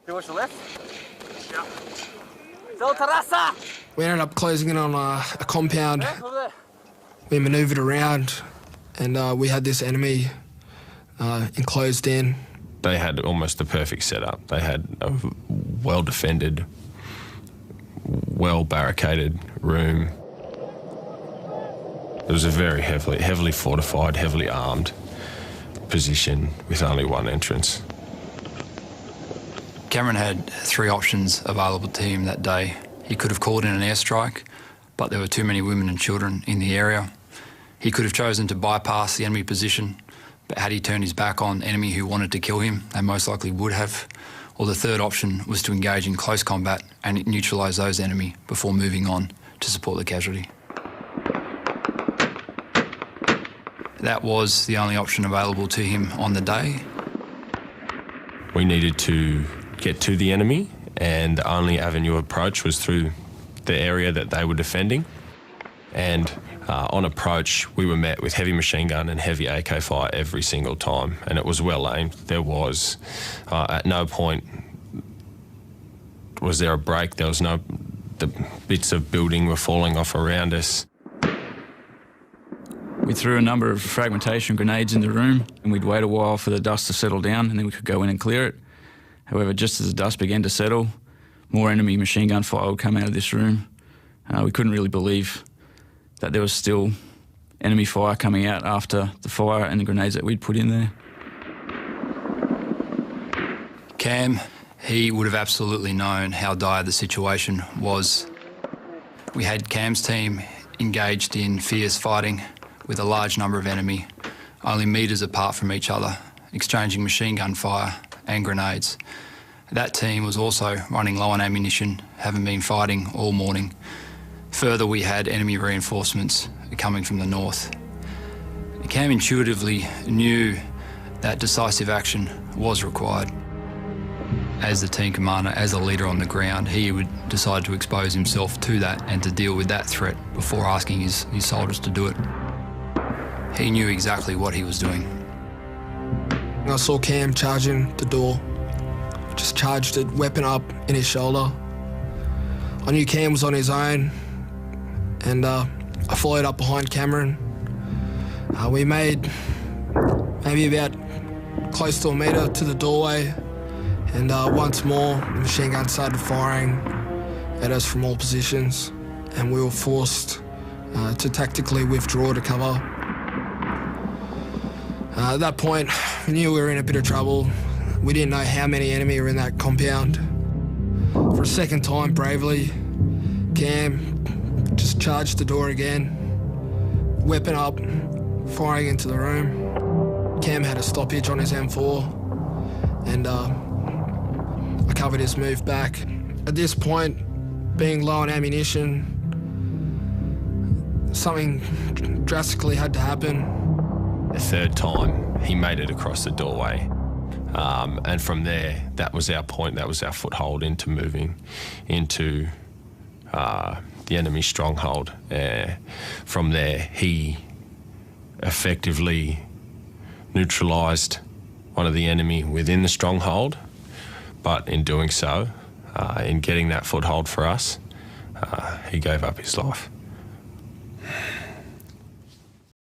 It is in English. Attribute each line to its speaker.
Speaker 1: You watch the left?
Speaker 2: Yeah.
Speaker 3: We ended up closing in on a compound.
Speaker 1: Yeah, over there.
Speaker 3: We manoeuvred around and we had this enemy enclosed in.
Speaker 4: They had almost the perfect setup. They had a well-defended, well-barricaded room. It was a very heavily fortified, heavily armed position with only one entrance.
Speaker 5: Cameron had three options available to him that day. He could have called in an airstrike, but there were too many women and children in the area. He could have chosen to bypass the enemy position, but had he turned his back on enemy who wanted to kill him, they most likely would have. Or the third option was to engage in close combat and neutralise those enemy before moving on to support the casualty. That was the only option available to him on the day.
Speaker 4: We needed to get to the enemy, and the only avenue of approach was through the area that they were defending. And on approach, we were met with heavy machine gun and heavy AK fire every single time, and it was well aimed. There was, at no point was there a break. There was no, the bits of building were falling off around us.
Speaker 6: We threw a number of fragmentation grenades in the room, and we'd wait a while for the dust to settle down, and then we could go in and clear it. However, just as the dust began to settle, more enemy machine gun fire would come out of this room. We couldn't really believe that there was still enemy fire coming out after the fire and the grenades that we'd put in there.
Speaker 5: Cam, he would have absolutely known how dire the situation was. We had Cam's team engaged in fierce fighting with a large number of enemy, only metres apart from each other, exchanging machine gun fire and grenades. That team was also running low on ammunition, having been fighting all morning. Further, we had enemy reinforcements coming from the north. Cam intuitively knew that decisive action was required. As the team commander, as a leader on the ground, he would decide to expose himself to that and to deal with that threat before asking his soldiers to do it. He knew exactly what he was doing.
Speaker 3: I saw Cam charging the door, just charged it, weapon up in his shoulder. I knew Cam was on his own, and I followed up behind Cameron. We made maybe about close to a metre to the doorway, and once more the machine gun started firing at us from all positions, and we were forced to tactically withdraw to cover. At that point, we knew we were in a bit of trouble. We didn't know how many enemy were in that compound. For a second time, bravely, Cam just charged the door again, weapon up, firing into the room. Cam had a stoppage on his M4, and I covered his move back. At this point, being low on ammunition, something drastically had to happen.
Speaker 4: The third time, he made it across the doorway. And from there, that was our point, that was our foothold into moving into the enemy stronghold. From there, he effectively neutralised one of the enemy within the stronghold, but in doing so, in getting that foothold for us, he gave up his life.